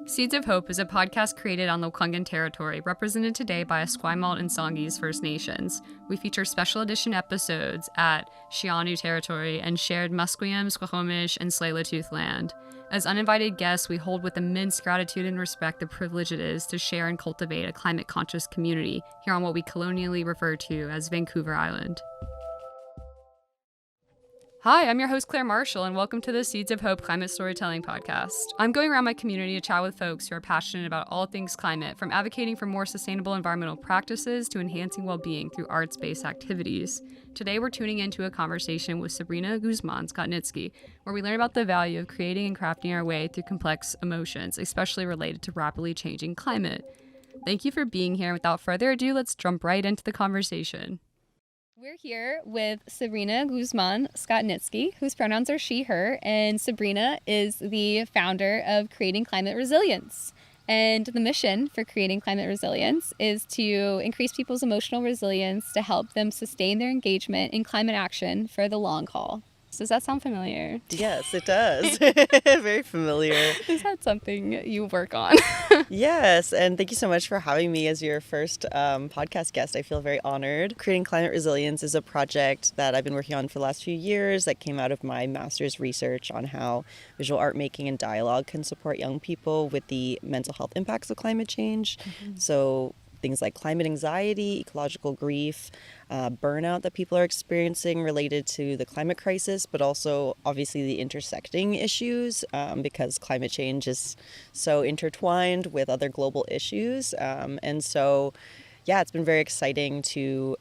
Seeds of Hope is a podcast created on the Lekwungen territory, represented today by Esquimalt and Songhees First Nations. We feature special edition episodes at Shianu territory and shared Musqueam, Squamish, and Tsleil-Waututh land. As uninvited guests, we hold with immense gratitude and respect the privilege it is to share and cultivate a climate-conscious community here on what we colonially refer to as Vancouver Island. Hi, I'm your host, Claire Marshall, and welcome to the Seeds of Hope Climate Storytelling Podcast. I'm going around my community to chat with folks who are passionate about all things climate, from advocating for more sustainable environmental practices to enhancing well-being through arts-based activities. Today, we're tuning into a conversation with Sabrina Guzman Skotnitsky, where we learn about the value of creating and crafting our way through complex emotions, especially related to rapidly changing climate. Thank you for being here. Without further ado, let's jump right into the conversation. We're here with Sabrina Guzman Skotnitsky, whose pronouns are she, her, and Sabrina is the founder of Creating Climate Resilience. And the mission for Creating Climate Resilience is to increase people's emotional resilience to help them sustain their engagement in climate action for the long haul. Does that sound familiar? Yes, it does. Very familiar. Is that something you work on? Yes, and thank you so much for having me as your first podcast guest. I feel very honored. Creating Climate Resilience is a project that I've been working on for the last few years that came out of my master's research on how visual art making and dialogue can support young people with the mental health impacts of climate change. Mm-hmm. So things like climate anxiety, ecological grief, burnout that people are experiencing related to the climate crisis, but also obviously the intersecting issues because climate change is so intertwined with other global issues. And so, yeah, it's been very exciting to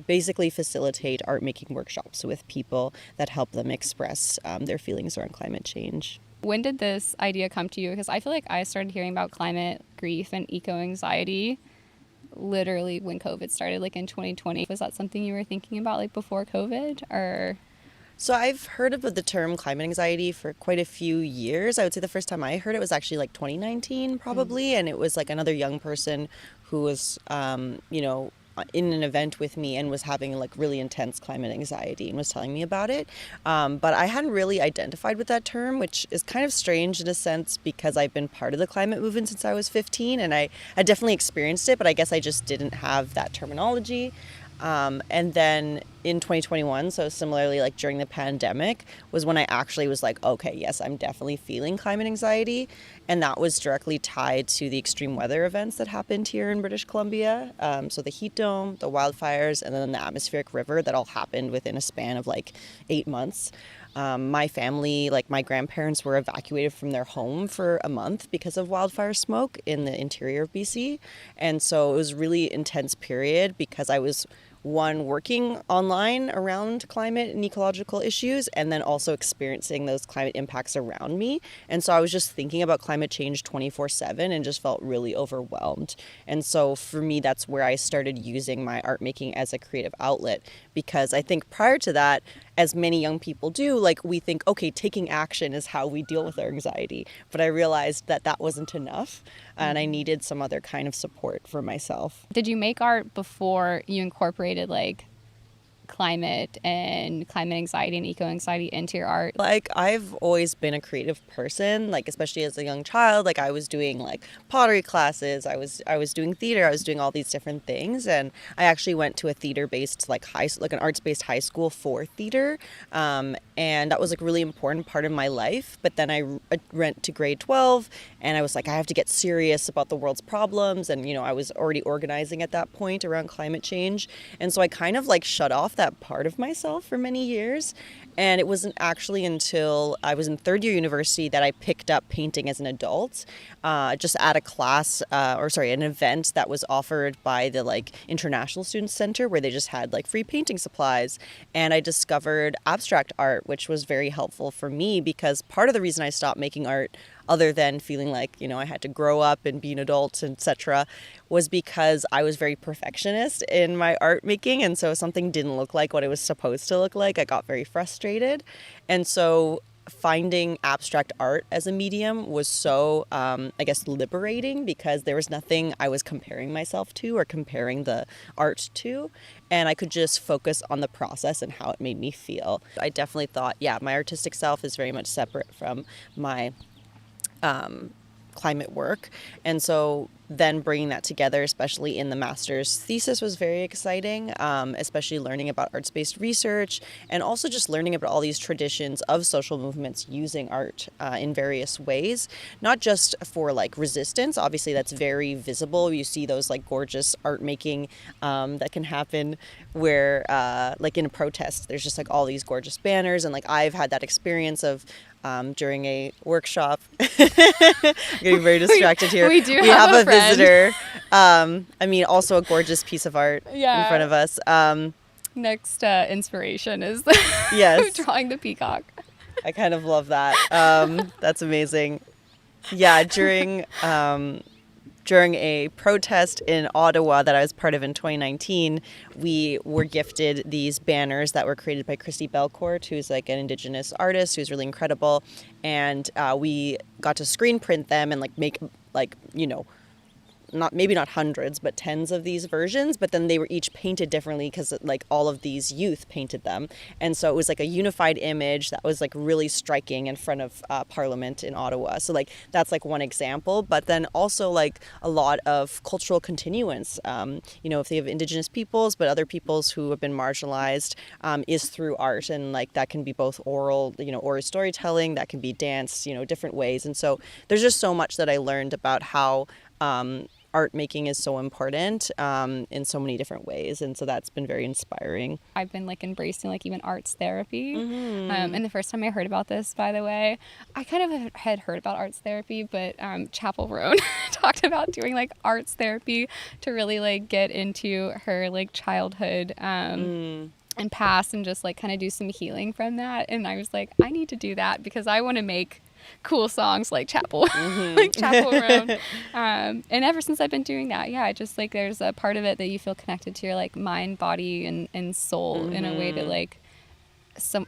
basically facilitate art making workshops with people that help them express their feelings around climate change. When did this idea come to you? Because I feel like I started hearing about climate grief and eco-anxiety literally when COVID started, like in 2020. Was that something you were thinking about like before COVID, or? So I've heard of the term climate anxiety for quite a few years. I would say the first time I heard it was actually like 2019 probably. And it was like another young person who was, in an event with me and was having like really intense climate anxiety and was telling me about it. But I hadn't really identified with that term, which is kind of strange in a sense because I've been part of the climate movement since I was 15 and I definitely experienced it, but I guess I just didn't have that terminology. And then in 2021, so similarly like during the pandemic, was when I actually was like, okay, yes, I'm definitely feeling climate anxiety. And that was directly tied to the extreme weather events that happened here in British Columbia. So the heat dome, the wildfires, and then the atmospheric river that all happened within a span of like 8 months. My family, like my grandparents, were evacuated from their home for a month because of wildfire smoke in the interior of BC. And so it was a really intense period because I was working online around climate and ecological issues, and then also experiencing those climate impacts around me. And so I was just thinking about climate change 24/7 and just felt really overwhelmed. And so for me, that's where I started using my art making as a creative outlet, because I think prior to that, as many young people do, like we think, okay, taking action is how we deal with our anxiety. But I realized that that wasn't enough and I needed some other kind of support for myself. Did you make art before you incorporated like climate and climate anxiety and eco-anxiety into your art? Like, I've always been a creative person, like especially as a young child. Like I was doing like pottery classes, I was doing theater, I was doing all these different things, and I actually went to a theater-based like an arts-based high school for theater, and that was like a really important part of my life. But then I went to grade 12 and I was like, I have to get serious about the world's problems, and I was already organizing at that point around climate change, and so I kind of like shut off that part of myself for many years. And it wasn't actually until I was in third year university that I picked up painting as an adult, just at a class, an event that was offered by the like International Students Center, where they just had like free painting supplies. And I discovered abstract art, which was very helpful for me, because part of the reason I stopped making art, other than feeling like, I had to grow up and be an adult, etc., was because I was very perfectionist in my art making. And so if something didn't look like what it was supposed to look like, I got very frustrated. And so finding abstract art as a medium was so, I guess, liberating, because there was nothing I was comparing myself to or comparing the art to. And I could just focus on the process and how it made me feel. I definitely thought, yeah, my artistic self is very much separate from my climate work. And so then bringing that together, especially in the master's thesis, was very exciting, especially learning about arts-based research and also just learning about all these traditions of social movements using art in various ways, not just for like resistance. Obviously, that's very visible. You see those like gorgeous art making that can happen where like in a protest, there's just like all these gorgeous banners. And like I've had that experience of during a workshop. Getting very distracted here. We have a visitor. Also a gorgeous piece of art in front of us. Next inspiration is yes. drawing the peacock. I kind of love that. That's amazing. Yeah, during a protest in Ottawa that I was part of in 2019, we were gifted these banners that were created by Christy Belcourt, who's like an Indigenous artist who's really incredible. And we got to screen print them and like make like, maybe not hundreds, but tens of these versions, but then they were each painted differently because like all of these youth painted them. And so it was like a unified image that was like really striking in front of Parliament in Ottawa. So like that's like one example, but then also like a lot of cultural continuance, if they have Indigenous peoples, but other peoples who have been marginalized is through art. And like that can be both oral, oral storytelling, that can be dance, different ways. And so there's just so much that I learned about how art making is so important in so many different ways, and so that's been very inspiring. I've been like embracing like even arts therapy, Mm-hmm. And the first time I heard about this, by the way, I kind of had heard about arts therapy, but Chapel Roan talked about doing like arts therapy to really like get into her like childhood and past and just like kind of do some healing from that. And I was like, I need to do that because I want to make cool songs like Chapel, like Chapel Roan. And ever since I've been doing that, I just like there's a part of it that you feel connected to your like mind, body, and soul in a way that like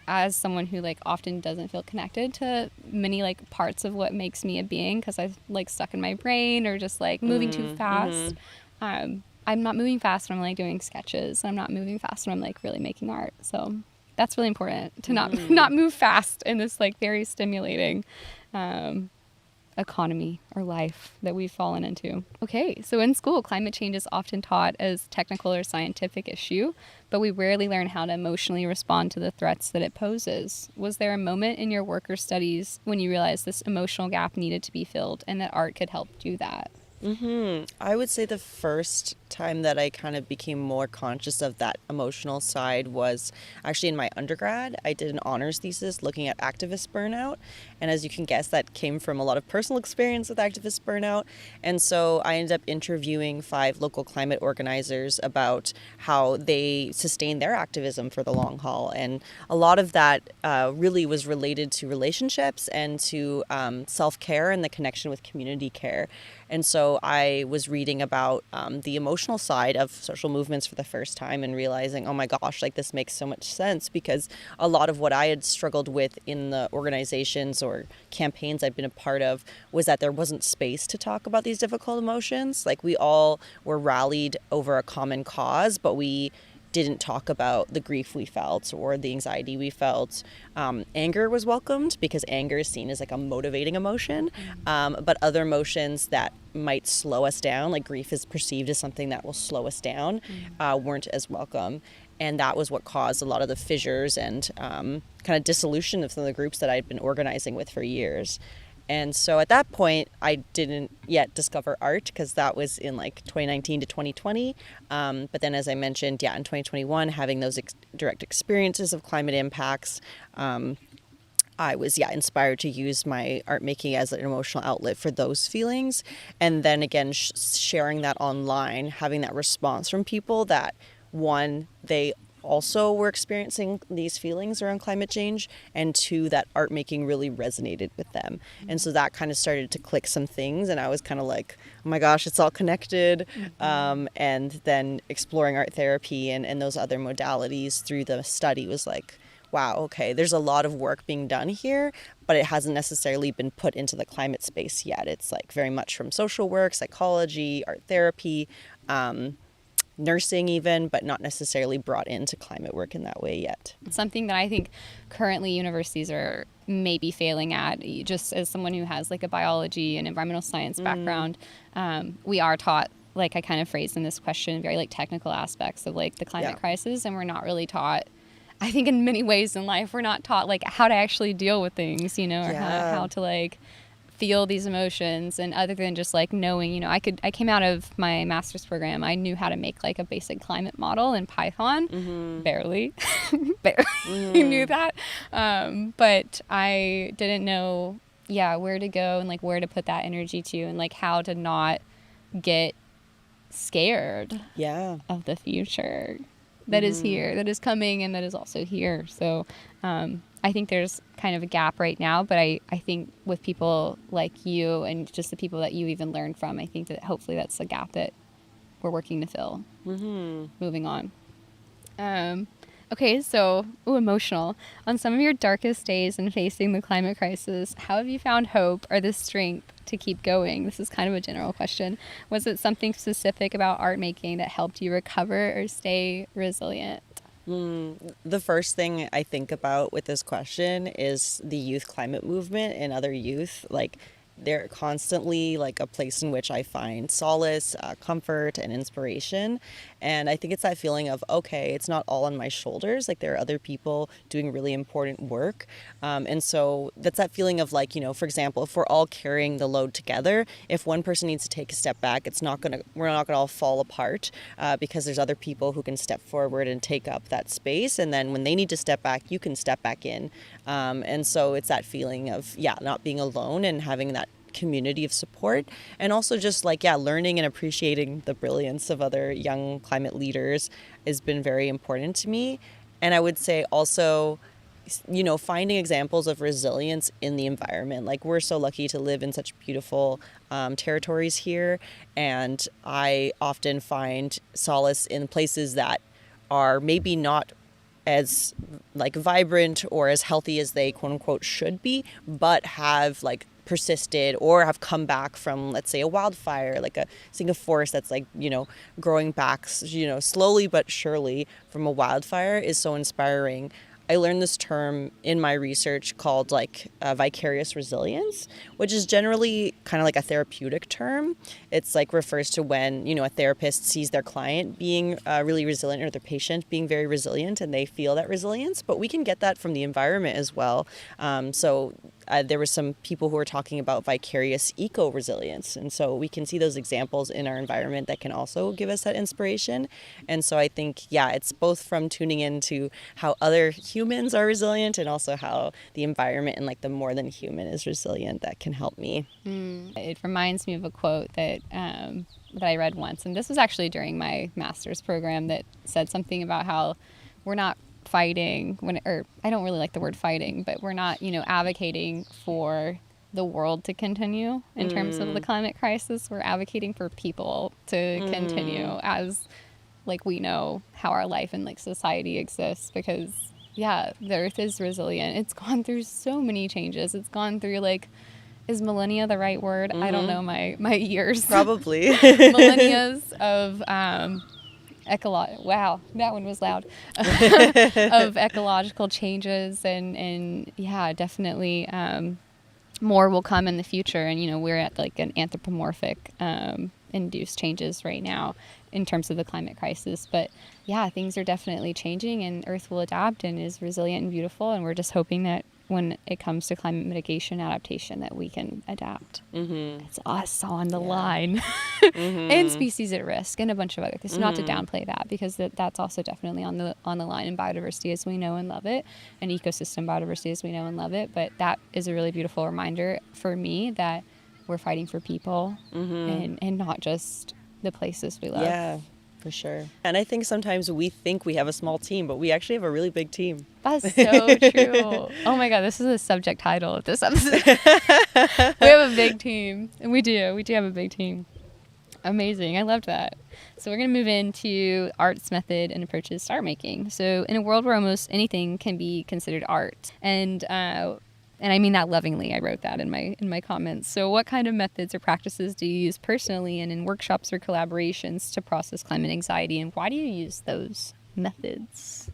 as someone who like often doesn't feel connected to many like parts of what makes me a being because I'm like stuck in my brain or just like moving too fast. I'm not moving fast when I'm like doing sketches. I'm not moving fast when I'm like really making art. So that's really important to not move fast in this like very stimulating economy or life that we've fallen into. Okay, so in school, climate change is often taught as technical or scientific issue, but we rarely learn how to emotionally respond to the threats that it poses. Was there a moment in your work or studies when you realized this emotional gap needed to be filled and that art could help do that? I would say the first time that I kind of became more conscious of that emotional side was actually in my undergrad. I did an honors thesis looking at activist burnout. And as you can guess, that came from a lot of personal experience with activist burnout. And so I ended up interviewing 5 local climate organizers about how they sustained their activism for the long haul. And a lot of that really was related to relationships and to self-care and the connection with community care. And so I was reading about the emotional side of social movements for the first time and realizing, oh my gosh, like this makes so much sense, because a lot of what I had struggled with in the organizations or campaigns I've been a part of was that there wasn't space to talk about these difficult emotions. Like we all were rallied over a common cause, but we didn't talk about the grief we felt or the anxiety we felt. Anger was welcomed because anger is seen as like a motivating emotion, but other emotions that might slow us down, like grief is perceived as something that will slow us down, weren't as welcome. And that was what caused a lot of the fissures and kind of dissolution of some of the groups that I'd been organizing with for years. And so at that point, I didn't yet discover art because that was in like 2019 to 2020. But then, as I mentioned, in 2021, having those direct experiences of climate impacts, I was, inspired to use my art making as an emotional outlet for those feelings. And then again, sharing that online, having that response from people that, one, they also were experiencing these feelings around climate change, and 2, that art making really resonated with them. And so that kind of started to click some things, and I was kind of like, oh my gosh, it's all connected. And then exploring art therapy and those other modalities through the study was like, wow, okay, there's a lot of work being done here, but it hasn't necessarily been put into the climate space yet. It's like very much from social work, psychology, art therapy, nursing even, but not necessarily brought into climate work in that way yet. It's something that I think currently universities are maybe failing at. Just as someone who has like a biology and environmental science background, we are taught, like I kind of phrased in this question, very like technical aspects of like the climate crisis, and we're not really taught, I think in many ways in life, we're not taught like how to actually deal with things, you know, or how to like feel these emotions. And other than just like knowing, you know, I came out of my master's program, I knew how to make like a basic climate model in Python, barely knew that, but I didn't know where to go and like where to put that energy to, and like how to not get scared of the future that is here, that is coming, and that is also here. So I think there's kind of a gap right now, but I think with people like you and just the people that you even learned from, I think that hopefully that's a gap that we're working to fill. Moving on. Okay, so, emotional. On some of your darkest days in facing the climate crisis, how have you found hope or the strength to keep going? This is kind of a general question. Was it something specific about art making that helped you recover or stay resilient? The first thing I think about with this question is the youth climate movement and other youth. Like, they're constantly like a place in which I find solace, comfort, and inspiration. And I think it's that feeling of, okay, it's not all on my shoulders. Like, there are other people doing really important work. And so that's that feeling of like, you know, for example, if we're all carrying the load together, if one person needs to take a step back, we're not gonna all fall apart because there's other people who can step forward and take up that space. And then when they need to step back, you can step back in. And so it's that feeling of, not being alone and having that community of support, and also just like learning and appreciating the brilliance of other young climate leaders has been very important to me. And I would say also, you know, finding examples of resilience in the environment. Like, we're so lucky to live in such beautiful territories here, and I often find solace in places that are maybe not as like vibrant or as healthy as they quote unquote should be, but have like persisted or have come back from, let's say, a wildfire, like seeing a forest that's like, you know, growing back, you know, slowly but surely from a wildfire is so inspiring. I learned this term in my research called like vicarious resilience, which is generally kind of like a therapeutic term. It's like refers to when, you know, a therapist sees their client being really resilient, or their patient being very resilient, and they feel that resilience. But we can get that from the environment as well. There were some people who were talking about vicarious eco-resilience. And so we can see those examples in our environment that can also give us that inspiration. And so I think, it's both from tuning into how other humans are resilient and also how the environment and like the more than human is resilient that can help me. It reminds me of a quote that I read once. And this was actually during my master's program, that said something about how we're not fighting I don't really like the word fighting, but we're not, you know, advocating for the world to continue in terms of the climate crisis. We're advocating for people to continue as like we know how our life and like society exists, because the earth is resilient. It's gone through so many changes. It's gone through like, is millennia the right word? I don't know my years. Probably. Millennias of wow, that one was loud. Of ecological changes, and definitely more will come in the future. And you know, we're at like an anthropomorphic induced changes right now in terms of the climate crisis, but things are definitely changing, and Earth will adapt and is resilient and beautiful, and we're just hoping that when it comes to climate mitigation adaptation that we can adapt. It's us on the line. And species at risk and a bunch of other things. Not to downplay that, because that's also definitely on the line, in biodiversity as we know and love it, and ecosystem biodiversity as we know and love it. But that is a really beautiful reminder for me that we're fighting for people and not just the places we love. Yeah, for sure. And I think sometimes we think we have a small team, but we actually have a really big team. That's so true. Oh my God, this is the subject title of this episode. We have a big team, and we do have a big team. Amazing. I loved that. So we're going to move into art's method and approaches to art making. So in a world where almost anything can be considered art, and I mean that lovingly, I wrote that in my comments. So what kind of methods or practices do you use personally and in workshops or collaborations to process climate anxiety, and why do you use those methods?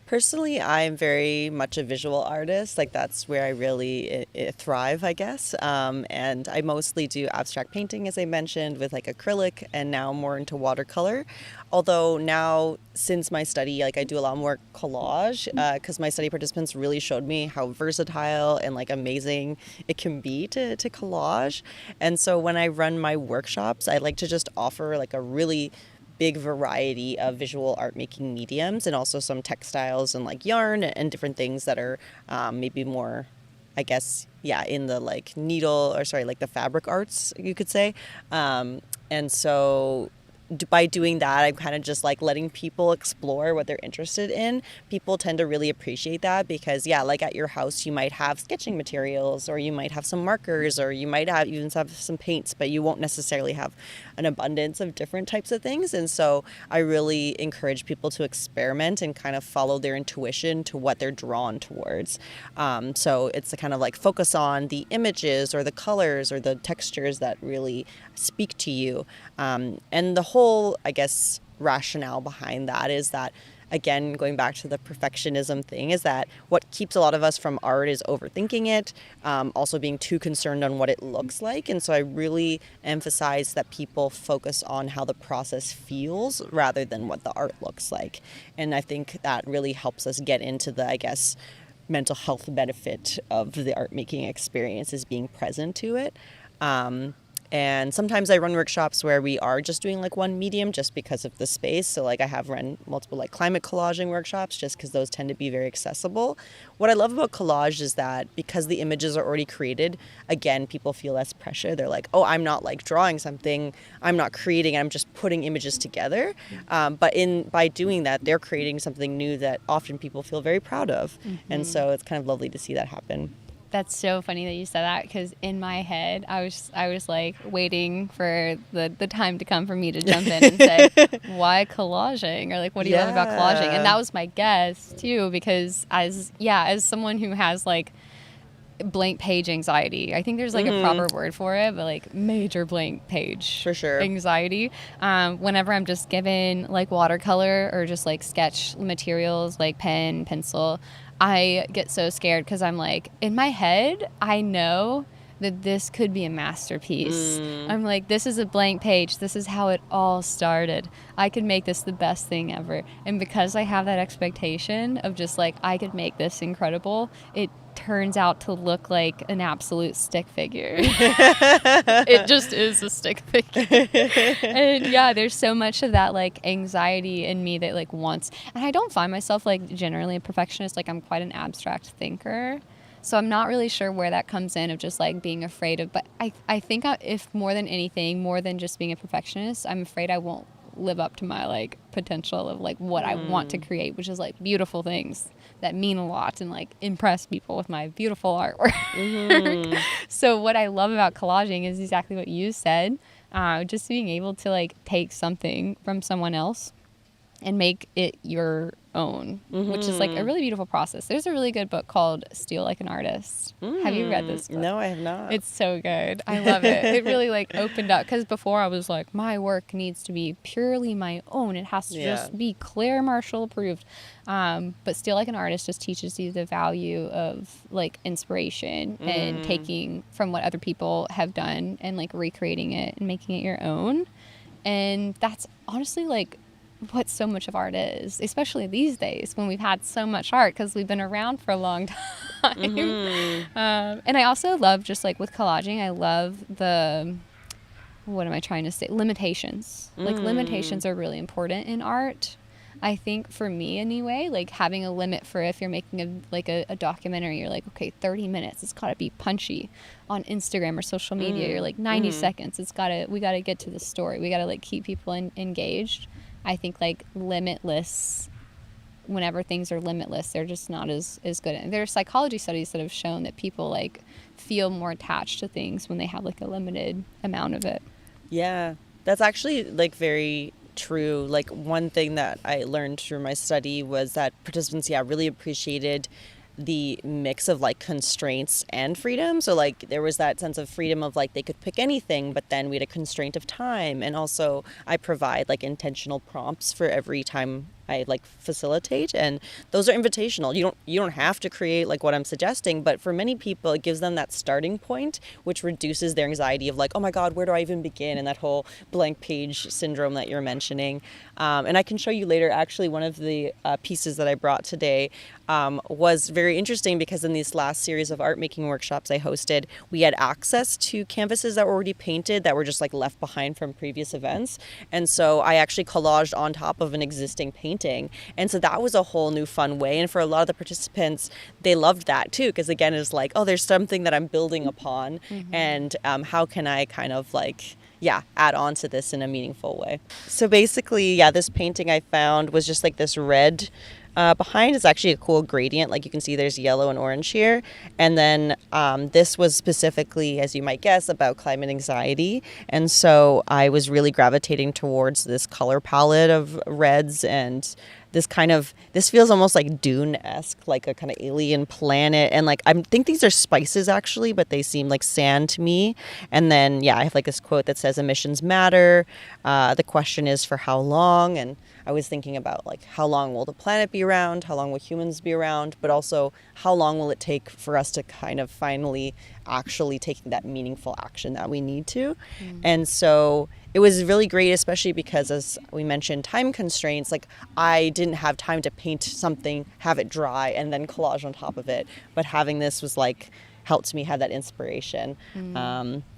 Personally, I'm very much a visual artist. Like that's where I really thrive, I guess. And I mostly do abstract painting, as I mentioned, with like acrylic, and now more into watercolor. Although now, since my study, like I do a lot more collage, because my study participants really showed me how versatile and like amazing it can be to collage. And so when I run my workshops, I like to just offer like a really big variety of visual art making mediums, and also some textiles and like yarn and different things that are maybe more, I guess, in the like like the fabric arts, you could say. And so by doing that, I'm kind of just like letting people explore what they're interested in. People tend to really appreciate that because, like at your house, you might have sketching materials, or you might have some markers, or you might even have some paints, but you won't necessarily have an abundance of different types of things. And so I really encourage people to experiment and kind of follow their intuition to what they're drawn towards. So it's to kind of like focus on the images or the colors or the textures that really speak to you. And the whole, I guess, rationale behind that is that, again, going back to the perfectionism thing, is that what keeps a lot of us from art is overthinking it, also being too concerned on what it looks like. And so I really emphasize that people focus on how the process feels rather than what the art looks like. And I think that really helps us get into the, I guess, mental health benefit of the art making experience, is being present to it. And sometimes I run workshops where we are just doing like one medium just because of the space. So like I have run multiple like climate collaging workshops just because those tend to be very accessible. What I love about collage is that because the images are already created, again, people feel less pressure. They're like, oh, I'm not like drawing something, I'm not creating, I'm just putting images together. But by doing that, they're creating something new that often people feel very proud of. Mm-hmm. And so it's kind of lovely to see that happen. That's so funny that you said that, because in my head, I was like waiting for the time to come for me to jump in and say, why collaging? Or like, what do you love about collaging? And that was my guess too, because as someone who has like blank page anxiety, I think there's like a proper word for it, but like major blank page for sure anxiety. Whenever I'm just given like watercolor or just like sketch materials like pen, pencil, I get so scared because I'm like, in my head, I know that this could be a masterpiece. I'm like, this is a blank page. This is how it all started. I could make this the best thing ever. And because I have that expectation of just like, I could make this incredible, it turns out to look like an absolute stick figure. It just is a stick figure. And there's so much of that like anxiety in me that like wants, and I don't find myself like generally a perfectionist. Like I'm quite an abstract thinker. So I'm not really sure where that comes in of just like being afraid of, but I think if more than anything, more than just being a perfectionist, I'm afraid I won't live up to my like potential of like what I want to create, which is like beautiful things that mean a lot and like impress people with my beautiful artwork. So what I love about collaging is exactly what you said, just being able to like take something from someone else and make it your own, which is like a really beautiful process. There's a really good book called Steal Like an Artist. Have you read this book? No, I have not. It's so good. I love it. It really like opened up, because before I was like, my work needs to be purely my own. It has to just be Claire Marshall approved. But Steal Like an Artist just teaches you the value of like inspiration and taking from what other people have done and like recreating it and making it your own. And that's honestly like what so much of art is, especially these days when we've had so much art because we've been around for a long time. And I also love, just like with collaging, I love the, what am I trying to say? Limitations. Like limitations are really important in art. I think for me anyway, like having a limit for if you're making a documentary, you're like, okay, 30 minutes, it's got to be punchy. On Instagram or social media, you're like 90 seconds. We got to get to the story. We got to like keep people engaged. I think like limitless, whenever things are limitless, they're just not as good. And there are psychology studies that have shown that people like feel more attached to things when they have like a limited amount of it. Yeah, That's actually like very true. Like one thing that I learned through my study was that participants, really appreciated the mix of like constraints and freedom. So like there was that sense of freedom of like they could pick anything, but then we had a constraint of time. And also I provide like intentional prompts for every time I like facilitate, and those are invitational. You don't have to create like what I'm suggesting, but for many people it gives them that starting point, which reduces their anxiety of like, oh my God, where do I even begin? And that whole blank page syndrome that you're mentioning. And I can show you later, actually, one of the pieces that I brought today was very interesting because in these last series of art making workshops I hosted, we had access to canvases that were already painted that were just like left behind from previous events. And so I actually collaged on top of an existing painting. And so that was a whole new fun way. And for a lot of the participants, they loved that too, because again, it's like, oh, there's something that I'm building upon. And how can I kind of like, add on to this in a meaningful way. So basically, this painting I found was just like this red behind is actually a cool gradient. Like you can see there's yellow and orange here. And then this was specifically, as you might guess, about climate anxiety. And so I was really gravitating towards this color palette of reds and this feels almost like Dune-esque, like a kind of alien planet. And like, I think these are spices actually, but they seem like sand to me. And then, I have like this quote that says emissions matter. The question is for how long? And I was thinking about like, how long will the planet be around? How long will humans be around? But also, how long will it take for us to kind of finally actually taking that meaningful action that we need to? And so it was really great, especially because, as we mentioned, time constraints. Like I didn't have time to paint something, have it dry, and then collage on top of it. But having this was like helped me have that inspiration.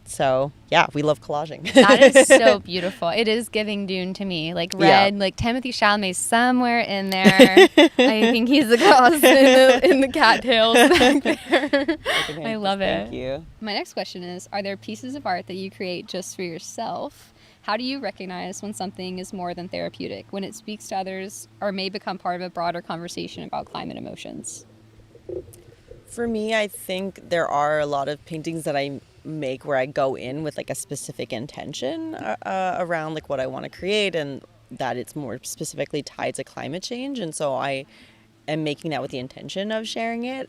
So we love collaging. That is so beautiful. It is giving Dune to me, like red, like Timothée Chalamet's somewhere in there. I think he's the cause in the cattails back there. I love it. Thank you. My next question is, are there pieces of art that you create just for yourself? How do you recognize when something is more than therapeutic, when it speaks to others or may become part of a broader conversation about climate emotions? For me, I think there are a lot of paintings that I make where I go in with like a specific intention around like what I want to create, and that it's more specifically tied to climate change. And so I am making that with the intention of sharing it.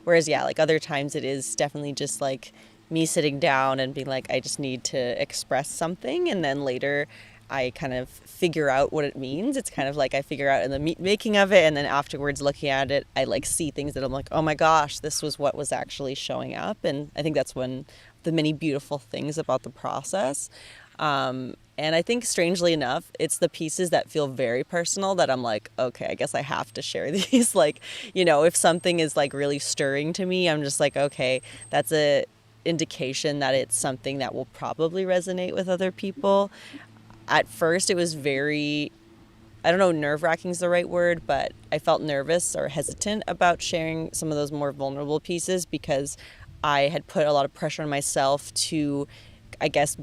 Whereas, like other times it is definitely just like me sitting down and being like, I just need to express something. And then later I kind of figure out what it means. It's kind of like I figure out in the making of it, and then afterwards looking at it, I like see things that I'm like, oh my gosh, this was what was actually showing up. And I think that's one of the many beautiful things about the process. And I think strangely enough, it's the pieces that feel very personal that I'm like, okay, I guess I have to share these. Like, if something is like really stirring to me, I'm just like, okay, that's a indication that it's something that will probably resonate with other people. At first, it was very, I don't know, nerve-wracking is the right word, but I felt nervous or hesitant about sharing some of those more vulnerable pieces because I had put a lot of pressure on myself to, I guess,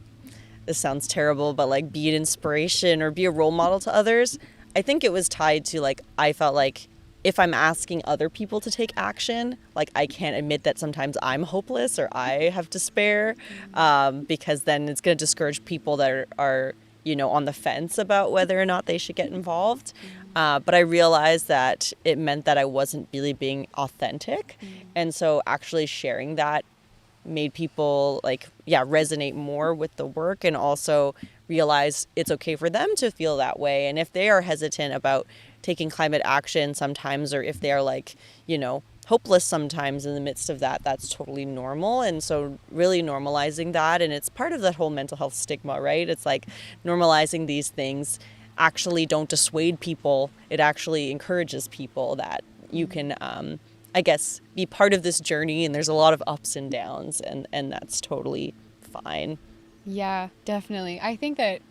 this sounds terrible, but like be an inspiration or be a role model to others. I think it was tied to like, I felt like if I'm asking other people to take action, like I can't admit that sometimes I'm hopeless or I have despair, because then it's going to discourage people that are on the fence about whether or not they should get involved. But I realized that it meant that I wasn't really being authentic. And so actually sharing that made people resonate more with the work, and also realize it's okay for them to feel that way. And if they are hesitant about taking climate action sometimes, or if they are hopeless sometimes in the midst of that, that's totally normal. And so really normalizing that, and it's part of that whole mental health stigma, right? It's like normalizing these things actually don't dissuade people. It actually encourages people that you can, I guess, be part of this journey, and there's a lot of ups and downs, and that's totally fine. Yeah, definitely. I think that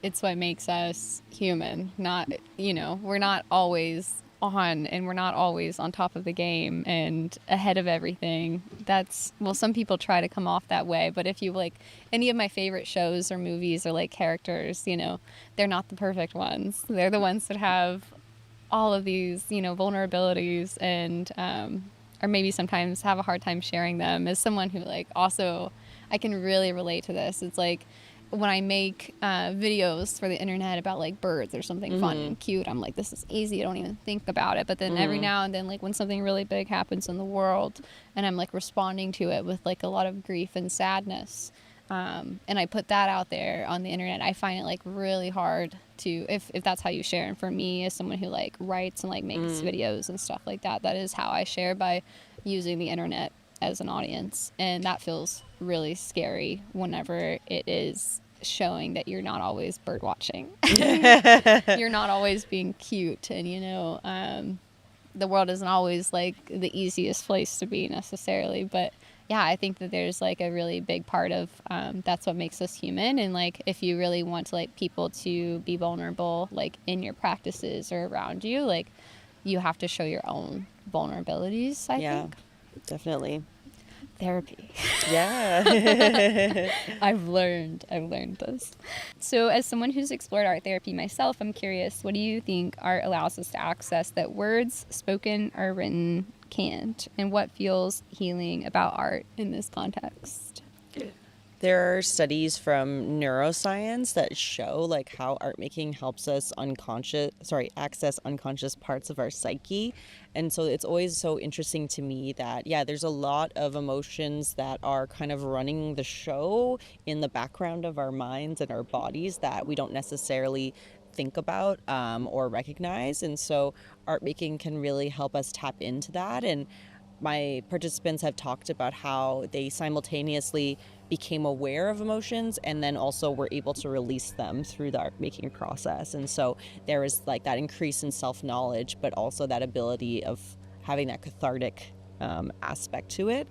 it's what makes us human. Not, we're not always on, and we're not always on top of the game and ahead of everything. Some people try to come off that way, but if you like any of my favorite shows or movies or like characters, they're not the perfect ones. They're the ones that have all of these, vulnerabilities, and or maybe sometimes have a hard time sharing them. As someone who also, I can really relate to this. It's like when I make videos for the internet about like birds or something fun and cute, I'm like, this is easy. I don't even think about it. But then every now and then, like when something really big happens in the world and I'm like responding to it with like a lot of grief and sadness, and I put that out there on the internet, I find it like really hard to, if that's how you share. And for me, as someone who like writes and like makes videos and stuff like that, that is how I share, by using the internet as an audience. And that feels really scary whenever it is showing that you're not always bird watching. You're not always being cute, and you know, the world isn't always like the easiest place to be necessarily. But yeah, I think that there's like a really big part of that's what makes us human. And like if you really want to like people to be vulnerable like in your practices or around you, like you have to show your own vulnerabilities, I think. Definitely. Therapy. Yeah. I've learned this. So as someone who's explored art therapy myself, I'm curious, what do you think art allows us to access that words, spoken or written, can't? And what feels healing about art in this context? There are studies from neuroscience that show like how art making helps us access unconscious parts of our psyche. And so it's always so interesting to me that, there's a lot of emotions that are kind of running the show in the background of our minds and our bodies that we don't necessarily think about or recognize. And so art making can really help us tap into that. And my participants have talked about how they simultaneously became aware of emotions and then also were able to release them through the art making process. And so there is like that increase in self-knowledge, but also that ability of having that cathartic aspect to it.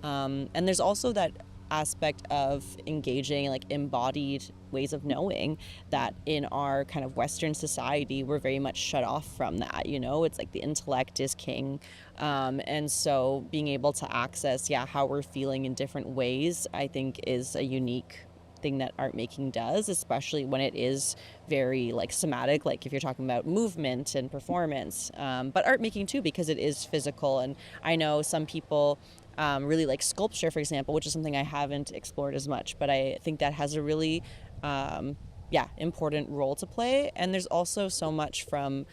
And there's also that aspect of engaging like embodied ways of knowing that in our kind of Western society, we're very much shut off from that. You know, it's like the intellect is king. And so being able to access, how we're feeling in different ways, I think is a unique thing that art making does, especially when it is very like somatic, like if you're talking about movement and performance, but art making too, because it is physical. And I know some people really like sculpture, for example, which is something I haven't explored as much, but I think that has a really important role to play. And there's also so much from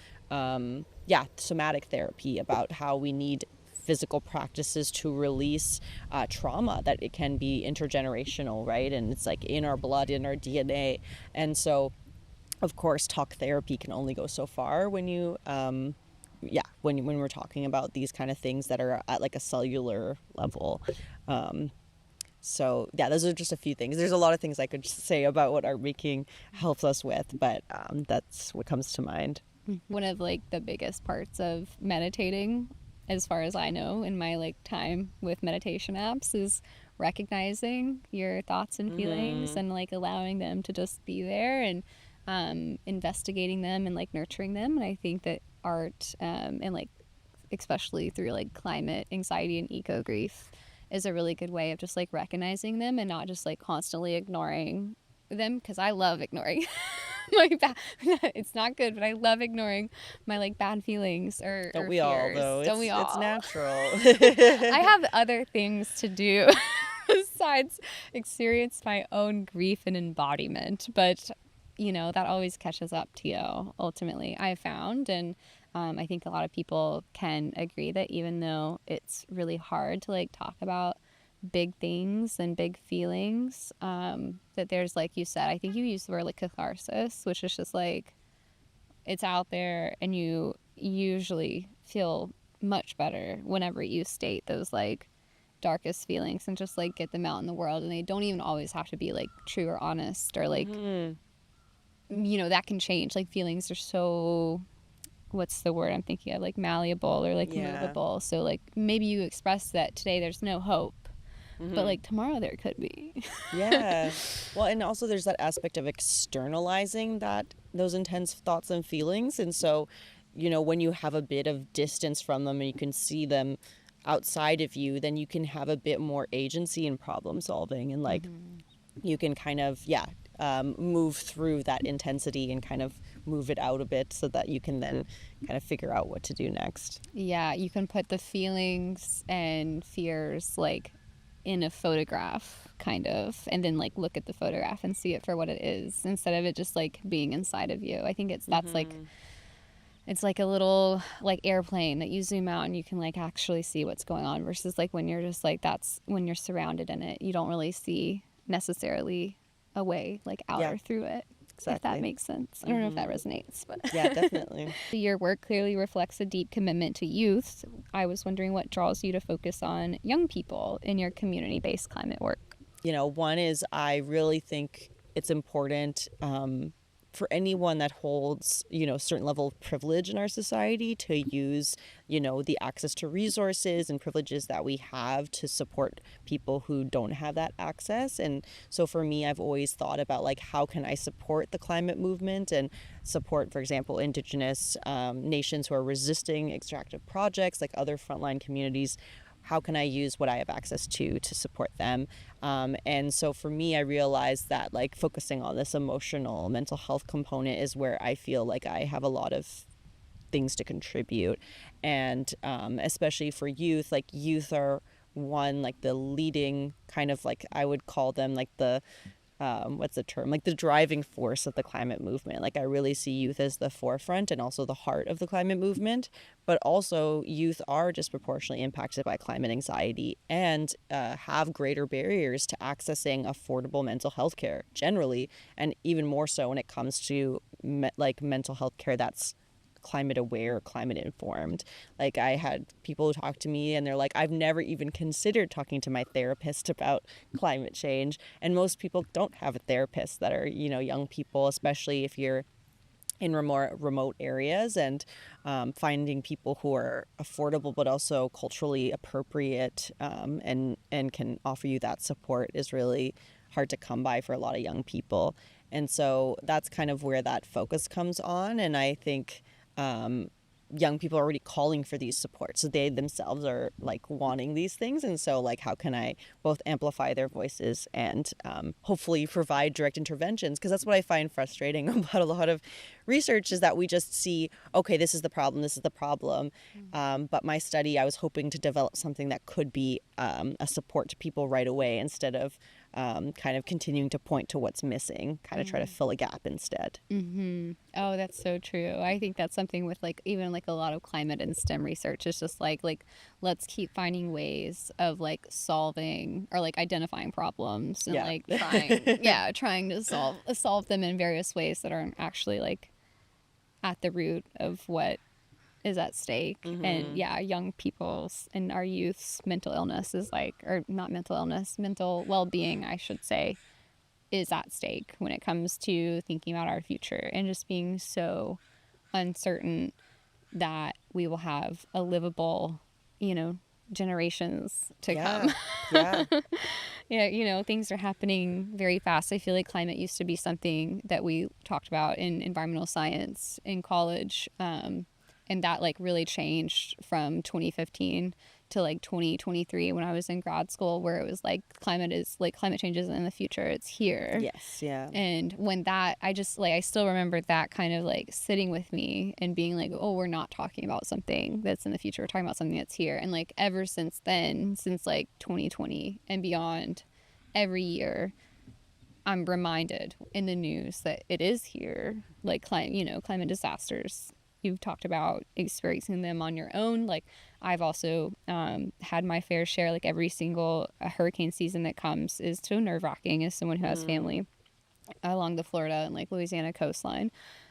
somatic therapy about how we need physical practices to release trauma, that it can be intergenerational, right? And it's like in our blood, in our DNA. And so of course talk therapy can only go so far when you when we're talking about these kind of things that are at like a cellular level. So those are just a few things. There's a lot of things I could say about what art making helps us with, but that's what comes to mind. One of like the biggest parts of meditating, as far as I know, in my like time with meditation apps, is recognizing your thoughts and feelings and like allowing them to just be there and investigating them and like nurturing them. And I think that art and like especially through like climate anxiety and eco grief is a really good way of just like recognizing them and not just like constantly ignoring them, because I love ignoring my bad. It's not good, but I love ignoring my like bad feelings or Don't we fears. all though? Don't we all? It's natural. I have other things to do besides experience my own grief and embodiment, but you know, that always catches up to you ultimately, I found. And I think a lot of people can agree that even though it's really hard to like talk about big things and big feelings, that there's, like you said, I think you used the word like catharsis, which is just like it's out there and you usually feel much better whenever you state those like darkest feelings and just like get them out in the world. And they don't even always have to be like true or honest or like you know, that can change. Like feelings are so, what's the word I'm thinking of, like malleable or like movable. So like maybe you express that today there's no hope, but like tomorrow there could be. Well, and also there's that aspect of externalizing those intense thoughts and feelings. And so, you know, when you have a bit of distance from them and you can see them outside of you, then you can have a bit more agency in problem solving, and like you can kind of move through that intensity and kind of move it out a bit so that you can then kind of figure out what to do next. Yeah, you can put the feelings and fears like in a photograph kind of, and then like look at the photograph and see it for what it is instead of it just like being inside of you. I think that's like, it's like a little like airplane that you zoom out and you can like actually see what's going on, versus like when you're just like, that's when you're surrounded in it, you don't really see necessarily a way like out or through it. Exactly. If that makes sense. I don't know if that resonates, but yeah, definitely. Your work clearly reflects a deep commitment to youth. I was wondering what draws you to focus on young people in your community-based climate work. One is I really think it's important for anyone that holds, a certain level of privilege in our society to use, the access to resources and privileges that we have to support people who don't have that access. And so for me, I've always thought about like, how can I support the climate movement and support, for example, Indigenous nations who are resisting extractive projects, like other frontline communities. How can I use what I have access to support them? And so for me, I realized that like focusing on this emotional mental health component is where I feel like I have a lot of things to contribute. And especially for youth, like youth are one, like the leading kind of like, I would call them like the what's the term, like the driving force of the climate movement. Like I really see youth as the forefront and also the heart of the climate movement, but also youth are disproportionately impacted by climate anxiety and have greater barriers to accessing affordable mental health care generally, and even more so when it comes to like mental health care that's climate aware, climate informed. Like I had people talk to me and they're like, I've never even considered talking to my therapist about climate change. And most people don't have a therapist that are, young people, especially if you're in remote areas, and finding people who are affordable but also culturally appropriate and can offer you that support is really hard to come by for a lot of young people. And so that's kind of where that focus comes on. And I think young people are already calling for these supports. So they themselves are like wanting these things. And so like, how can I both amplify their voices and hopefully provide direct interventions? Because that's what I find frustrating about a lot of research is that we just see, okay, this is the problem. But my study, I was hoping to develop something that could be a support to people right away instead of kind of continuing to point to what's missing, kind of try to fill a gap instead. Mm-hmm. Oh, that's so true. I think that's something with like even like a lot of climate and STEM research. It's just like let's keep finding ways of like solving or like identifying problems and like trying to solve them in various ways that aren't actually like at the root of what is at stake. And young people's and our youth's mental illness is like, or not mental illness, mental well-being, I should say, is at stake when it comes to thinking about our future and just being so uncertain that we will have a livable, generations to come. Things are happening very fast. I feel like climate used to be something that we talked about in environmental science in college, and that like really changed from 2015 to like 2023 when I was in grad school, where it was like climate change isn't in the future, it's here. Yes, yeah. And when that, I still remember that kind of like sitting with me and being like, oh, we're not talking about something that's in the future, we're talking about something that's here. And like ever since then, since like 2020 and beyond, every year I'm reminded in the news that it is here, like climate disasters. You've talked about experiencing them on your own. Like I've also had my fair share, like every single hurricane season that comes is so nerve-wracking as someone who has family along the Florida and like Louisiana coastline.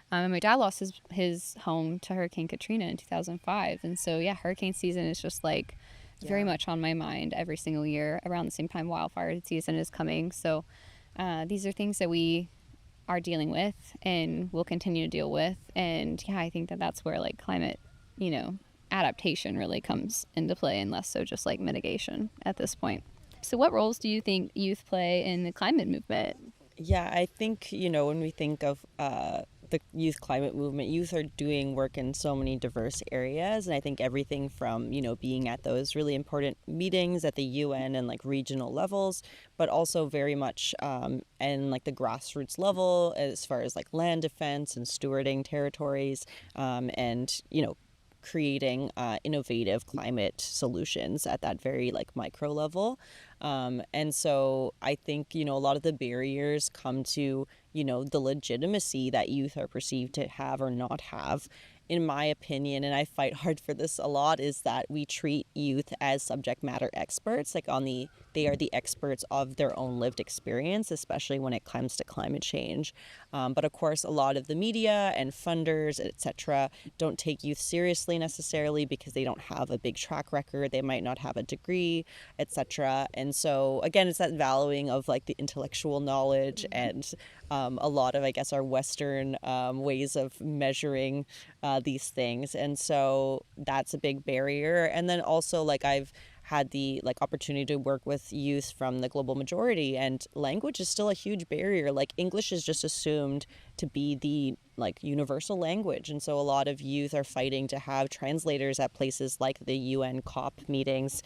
And my dad lost his home to Hurricane Katrina in 2005. And so, hurricane season is just like very much on my mind every single year around the same time wildfire season is coming. So these are things that we are dealing with and will continue to deal with. And I think that's where like climate, adaptation really comes into play, and less so just like mitigation at this point. So what roles do you think youth play in the climate movement? Yeah, I think, when we think of the youth climate movement, youth are doing work in so many diverse areas. And I think everything from, being at those really important meetings at the UN and like regional levels, but also very much in like the grassroots level as far as like land defense and stewarding territories and, creating innovative climate solutions at that very like micro level. And so I think, a lot of the barriers come to, the legitimacy that youth are perceived to have or not have. In my opinion, and I fight hard for this a lot, is that we treat youth as subject matter experts, like they are the experts of their own lived experience, especially when it comes to climate change. But of course, a lot of the media and funders, etc., don't take youth seriously necessarily because they don't have a big track record. They might not have a degree, etc. And so again, it's that valuing of like the intellectual knowledge and a lot of, I guess, our Western ways of measuring these things. And so that's a big barrier. And then also, like, I've had the opportunity to work with youth from the global majority, and language is still a huge barrier. Like, English is just assumed to be the universal language, and so a lot of youth are fighting to have translators at places like the UN COP meetings,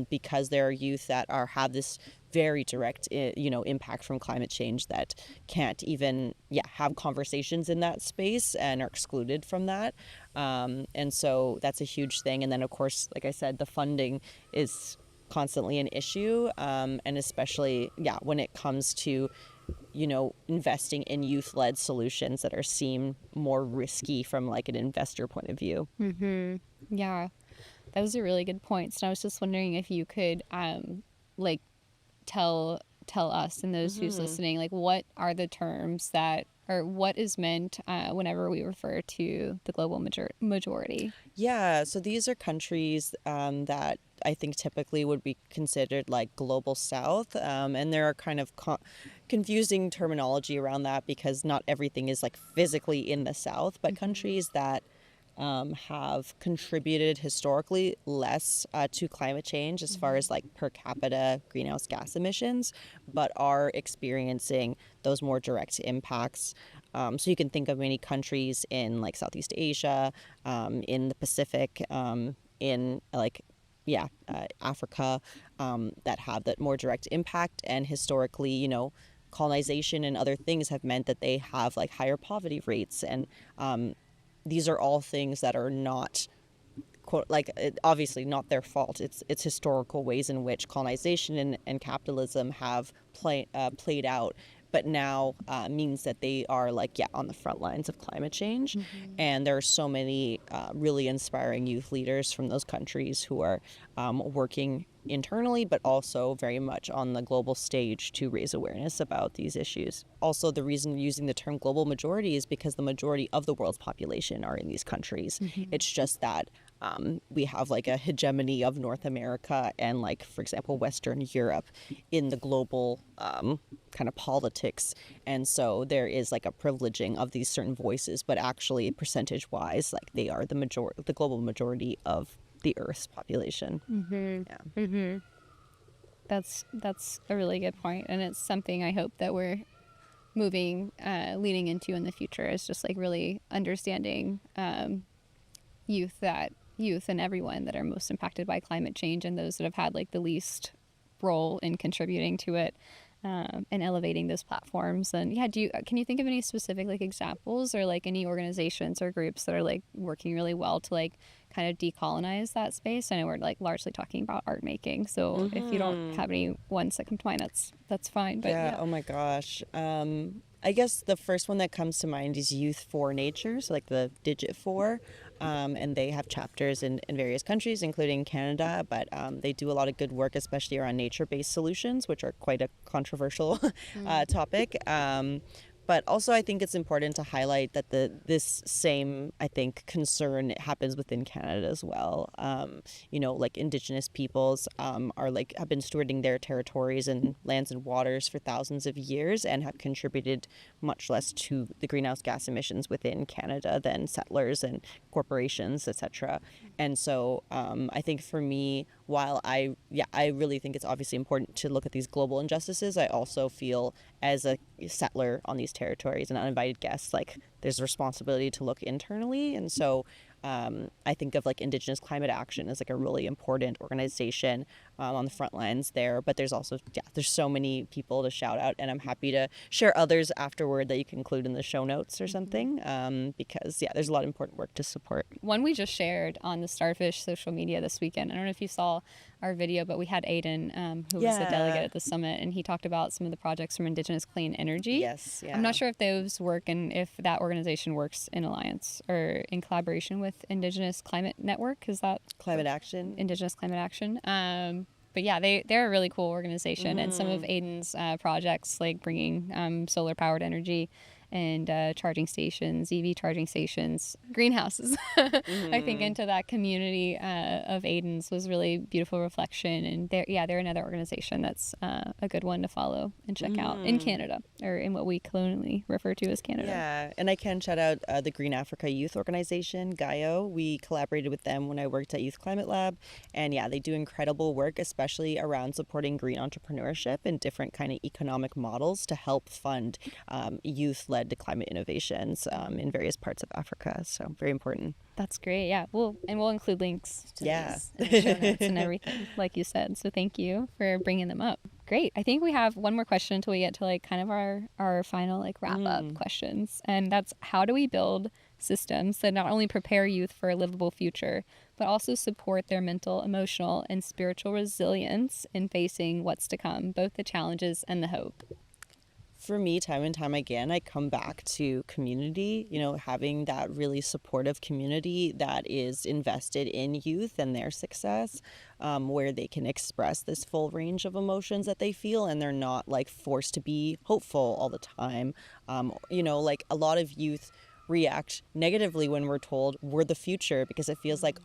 because there are youth that have this very direct impact from climate change that can't even have conversations in that space and are excluded from that. And so that's a huge thing. And then of course, like I said, the funding is constantly an issue, and especially when it comes to investing in youth-led solutions that are seen more risky from like an investor point of view. Yeah, those are really good points. And I was just wondering if you could tell us and those who's listening, like, what are the terms that, or what is meant whenever we refer to the global majority? Yeah, so these are countries that I think typically would be considered like global south, and there are kind of confusing terminology around that because not everything is like physically in the south, but countries that have contributed historically less to climate change as far as like per capita greenhouse gas emissions, but are experiencing those more direct impacts. So you can think of many countries in like Southeast Asia, in the Pacific, in Africa, that have that more direct impact. And historically, colonization and other things have meant that they have like higher poverty rates, and these are all things that are not, quote, obviously not their fault. It's historical ways in which colonization and capitalism have played out, but now means that they are on the front lines of climate change. And there are so many really inspiring youth leaders from those countries who are working internally, but also very much on the global stage to raise awareness about these issues. Also, the reason using the term global majority is because the majority of the world's population are in these countries. It's just that we have like a hegemony of North America and for example, Western Europe in the global kind of politics. And so there is like a privileging of these certain voices, but actually percentage wise, they are the global majority of the Earth's population. That's a really good point, and it's something I hope that we're leaning into in the future, is just really understanding youth and everyone that are most impacted by climate change, and those that have had the least role in contributing to it, and elevating those platforms. And can you think of any specific examples or any organizations or groups that are working really well to kind of decolonize that space? I know we're largely talking about art making, so if you don't have any ones that come to mind, that's fine. But oh my gosh, I guess the first one that comes to mind is Youth for Nature, so the Digit 4, and they have chapters in various countries, including Canada, but they do a lot of good work, especially around nature-based solutions, which are quite a controversial topic. But also, I think it's important to highlight that this same, I think, concern happens within Canada as well. Indigenous peoples are have been stewarding their territories and lands and waters for thousands of years and have contributed much less to the greenhouse gas emissions within Canada than settlers and corporations, etc. And so I think for me, while I really think it's obviously important to look at these global injustices, I also feel as a settler on these territories and uninvited guests, there's a responsibility to look internally. And so I think of Indigenous Climate Action as a really important organization on the front lines there. But there's also, there's so many people to shout out, and I'm happy to share others afterward that you can include in the show notes or something, because there's a lot of important work to support. One we just shared on the Starfish social media this weekend. I don't know if you saw our video, but we had Aiden, who was a delegate at the summit, and he talked about some of the projects from Indigenous Clean Energy. Yes, yeah. I'm not sure if those work and if that organization works in alliance or in collaboration with Indigenous Climate Network. Is that Climate Action? Indigenous Climate Action. But yeah, they're a really cool organization, and some of Aiden's projects, like bringing solar powered energy and charging stations, EV charging stations, greenhouses, I think, into that community of Aiden's was really beautiful reflection. And they're another organization that's a good one to follow and check out in Canada, or in what we colonially refer to as Canada. Yeah, and I can shout out the Green Africa Youth Organization, GAIO. We collaborated with them when I worked at Youth Climate Lab, and they do incredible work, especially around supporting green entrepreneurship and different kind of economic models to help fund youth-led climate innovations in various parts of Africa. So very important. That's great. Yeah, we'll include links to these in the show notes and everything, like you said. So thank you for bringing them up. Great. I think we have one more question until we get to like kind of our final like wrap up questions, and that's, how do we build systems that not only prepare youth for a livable future, but also support their mental, emotional, and spiritual resilience in facing what's to come, both the challenges and the hope? For me, time and time again, I come back to community, having that really supportive community that is invested in youth and their success, where they can express this full range of emotions that they feel, and they're not like forced to be hopeful all the time. Like a lot of youth react negatively when we're told we're the future, because it feels like,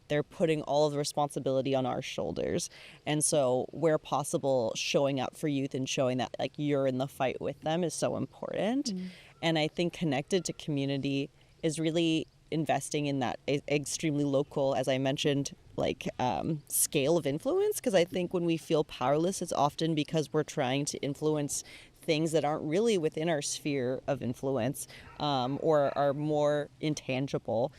they're putting all of the responsibility on our shoulders. And so where possible, showing up for youth and showing that like you're in the fight with them is so important. And I think connected to community is really investing in that extremely local, as I mentioned, like scale of influence. Because I think when we feel powerless, it's often because we're trying to influence things that aren't really within our sphere of influence, or are more intangible.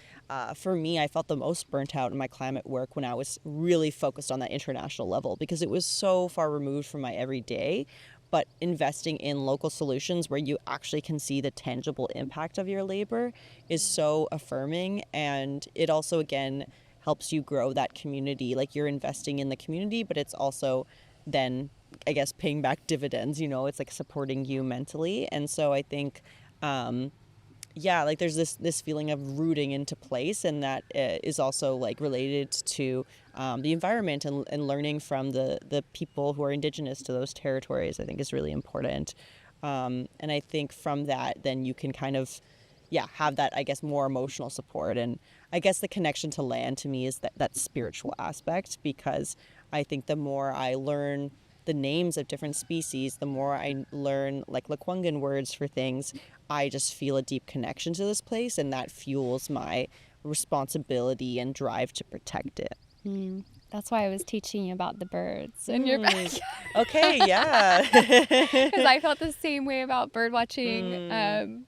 For me, I felt the most burnt out in my climate work when I was really focused on that international level, because it was so far removed from my everyday. But investing in local solutions where you actually can see the tangible impact of your labor is so affirming. And it also, again, helps you grow that community. Like, you're investing in the community, but it's also then, I guess, paying back dividends. It's like supporting you mentally. And so I think like there's this feeling of rooting into place, and that is also like related to the environment and learning from the people who are Indigenous to those territories, I think is really important. And I think from that, then you can kind of have that, I guess, more emotional support. And I guess the connection to land to me is that spiritual aspect, because I think the more I learn the names of different species, the more I learn like Lekwungen words for things, I just feel a deep connection to this place, and that fuels my responsibility and drive to protect it. That's why I was teaching you about the birds in your backyard. Okay, yeah. Because I felt the same way about bird watching.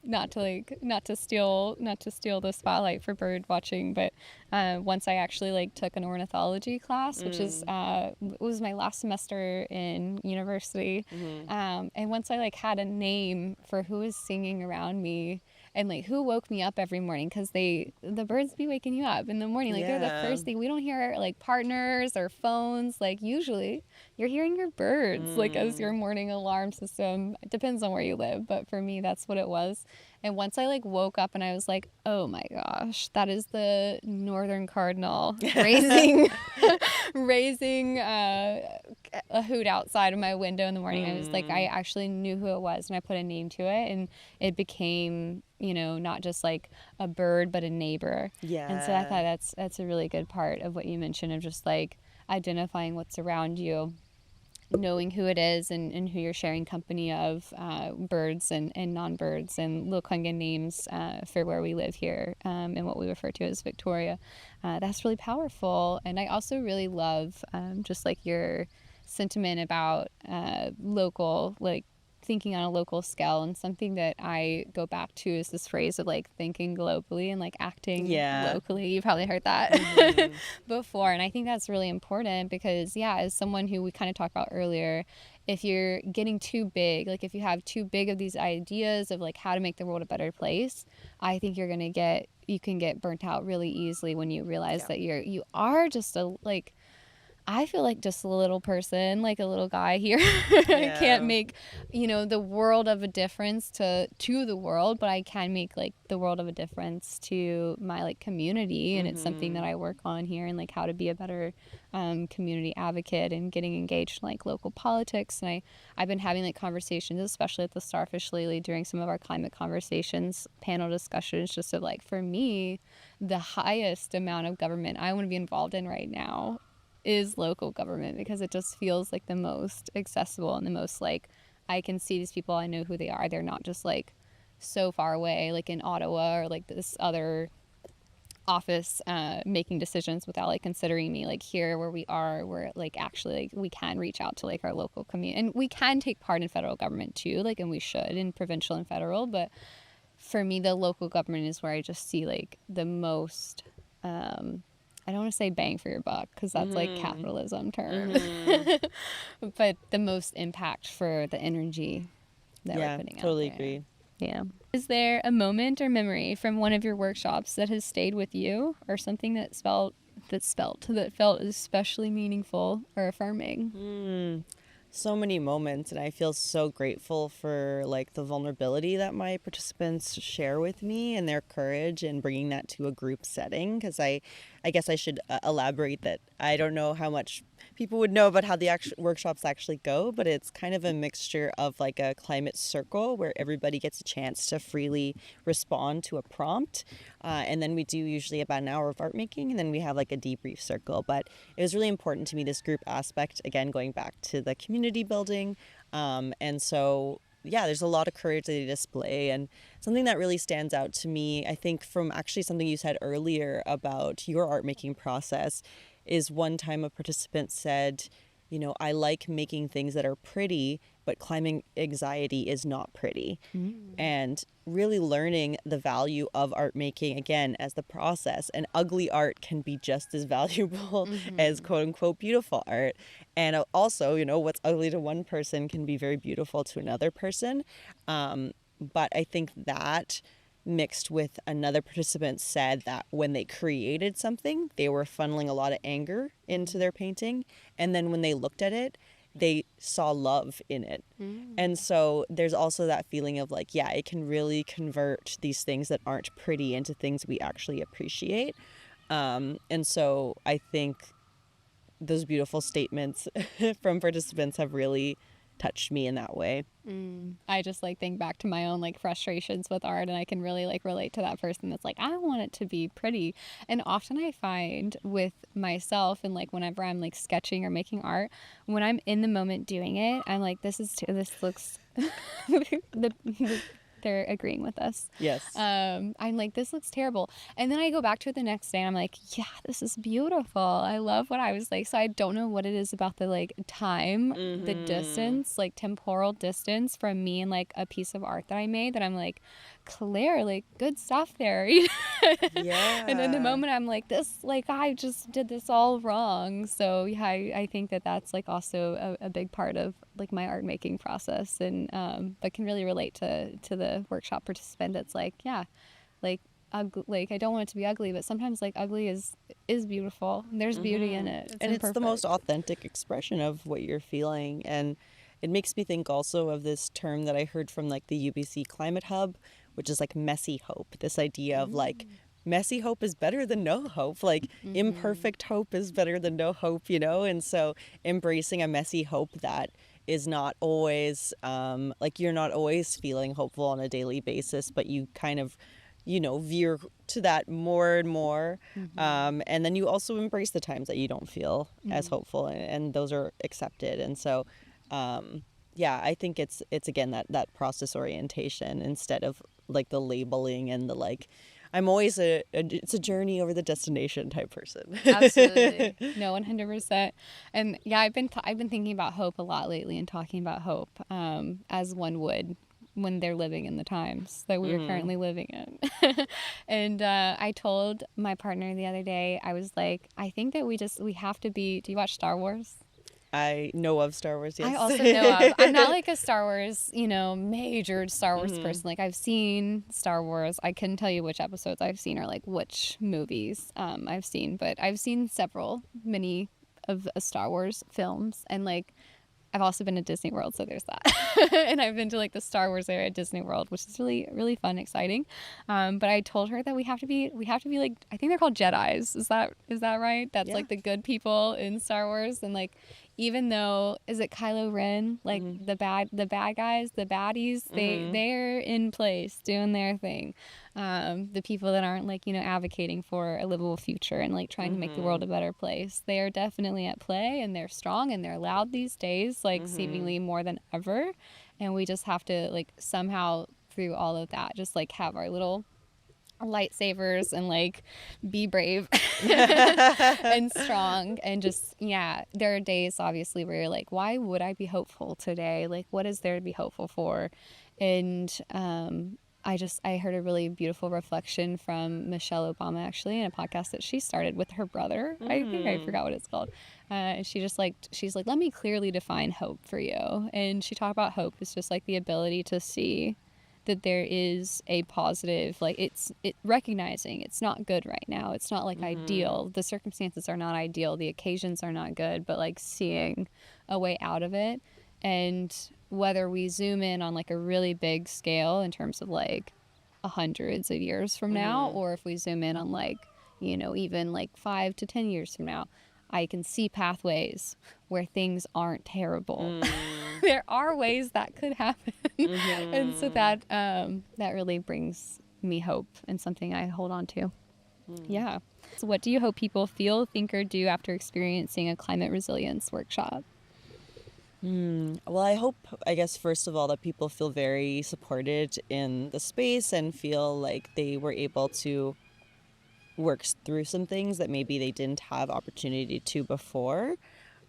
Not to steal the spotlight for bird watching, but once I actually like took an ornithology class, which is was my last semester in university, and once I like had a name for who was singing around me, and like who woke me up every morning, because the birds be waking you up in the morning. Like they're the first thing. We don't hear like partners or phones. Like usually you're hearing your birds like as your morning alarm system. It depends on where you live, but for me that's what it was. And once I like woke up and I was like, oh my gosh, that is the northern cardinal raising a hoot outside of my window in the morning. I was like, I actually knew who it was, and I put a name to it, and it became, not just like a bird, but a neighbor. Yeah. And so I thought that's a really good part of what you mentioned, of just like identifying what's around you, knowing who it is and who you're sharing company of, birds and non-birds, and Lekwungen names for where we live here, and what we refer to as Victoria. That's really powerful. And I also really love just like your sentiment about local like thinking on a local scale. And something that I go back to is this phrase of like thinking globally and like acting locally. You probably heard that before. And I think that's really important because, as someone who we kind of talked about earlier, if you're getting too big, like if you have too big of these ideas of like how to make the world a better place, I think you can get burnt out really easily when you realize that you are just I feel like just a little person, like a little guy here. Can't make, the world of a difference to the world, but I can make like the world of a difference to my like community. And it's something that I work on here, and like how to be a better community advocate and getting engaged in like local politics. And I've been having like conversations, especially at the Starfish lately, during some of our climate conversations, panel discussions, just of like, for me, the highest amount of government I want to be involved in right now is local government, because it just feels like the most accessible and the most like I can see these people, I know who they are. They're not just like so far away, like in Ottawa or like this other office making decisions without like considering me. Like here where we are, we're like actually like we can reach out to like our local community, and we can take part in federal government too, like, and we should in provincial and federal. But for me, the local government is where I just see like the most I don't want to say bang for your buck, because that's like capitalism term, but the most impact for the energy that we're putting out there. Totally agree. Yeah. Is there a moment or memory from one of your workshops that has stayed with you, or something that felt especially meaningful or affirming? So many moments, and I feel so grateful for like the vulnerability that my participants share with me and their courage in bringing that to a group setting, because I guess I should elaborate that I don't know how much people would know about how the actual workshops actually go, but it's kind of a mixture of like a climate circle where everybody gets a chance to freely respond to a prompt, and then we do usually about an hour of art making, and then we have like a debrief circle. But it was really important to me, this group aspect, again going back to the community building, and so there's a lot of courage that they display. And something that really stands out to me, I think, from actually something you said earlier about your art making process, is one time a participant said, I like making things that are pretty, but climate anxiety is not pretty. And really learning the value of art making, again, as the process. And ugly art can be just as valuable as quote unquote beautiful art. And also, what's ugly to one person can be very beautiful to another person. But I think that mixed with another participant said that when they created something, they were funneling a lot of anger into their painting. And then when they looked at it, they saw love in it. And so there's also that feeling of like, it can really convert these things that aren't pretty into things we actually appreciate. And so I think those beautiful statements from participants have really touched me in that way. I just like think back to my own like frustrations with art, and I can really like relate to that person that's like, I want it to be pretty. And often I find with myself, and like whenever I'm like sketching or making art, when I'm in the moment doing it, I'm like, this looks they're agreeing with us. Yes. I'm like, this looks terrible. And then I go back to it the next day and I'm like, this is beautiful. I love what I was like. So I don't know what it is about the like time, the distance, like temporal distance from me and like a piece of art that I made that I'm like, Claire, like good stuff there. And in the moment I'm like, this, like I just did this all wrong. So I think that that's like also a big part of like my art making process, and but can really relate to the workshop participant that's like, like ugly, like I don't want it to be ugly, but sometimes like ugly is beautiful. There's beauty in it. It's the most authentic expression of what you're feeling. And it makes me think also of this term that I heard from like the UBC Climate Hub, which is like messy hope. This idea of like messy hope is better than no hope. Like imperfect hope is better than no hope, And so embracing a messy hope that is not always like you're not always feeling hopeful on a daily basis, but you kind of veer to that more and more, and then you also embrace the times that you don't feel as hopeful, and those are accepted. And so I think it's again that process orientation instead of like the labeling and the like I'm always it's a journey over the destination type person. Absolutely. No, 100%. And yeah, I've been thinking about hope a lot lately and talking about hope as one would when they're living in the times that we are currently living in. And I told my partner the other day, I was like, I think that we have to be, do you watch Star Wars? I know of Star Wars, yes. I also know of. I'm not like a Star Wars, major Star Wars person. Like, I've seen Star Wars. I couldn't tell you which episodes I've seen or like which movies I've seen, but I've seen many of Star Wars films, and like I've also been to Disney World, so there's that. And I've been to like the Star Wars area at Disney World, which is really, really fun, exciting. But I told her that we have to be like, I think they're called Jedis. Is that right? That's like the good people in Star Wars. And like, even though, is it Kylo Ren? Like the bad guys, the baddies, they're in place doing their thing. The people that aren't like, advocating for a livable future and like trying to make the world a better place, they are definitely at play, and they're strong and they're loud these days, like seemingly more than ever. And we just have to like somehow through all of that, just like have our little lightsabers and like be brave and strong, and just there are days obviously where you're like, why would I be hopeful today? Like, what is there to be hopeful for? And I heard a really beautiful reflection from Michelle Obama, actually, in a podcast that she started with her brother. I think I forgot what it's called. And she's like, let me clearly define hope for you. And she talked about hope is just like the ability to see that there is a positive, like it recognizing it's not good right now. It's not like ideal. The circumstances are not ideal. The occasions are not good, but like seeing a way out of it. And whether we zoom in on like a really big scale in terms of like hundreds of years from now, or if we zoom in on like, even like 5 to 10 years from now, I can see pathways where things aren't terrible. There are ways that could happen. And so that really brings me hope and something I hold on to. Yeah. So what do you hope people feel, think, or do after experiencing a climate resilience workshop? Well, I guess, first of all, that people feel very supported in the space and feel like they were able to work through some things that maybe they didn't have opportunity to before.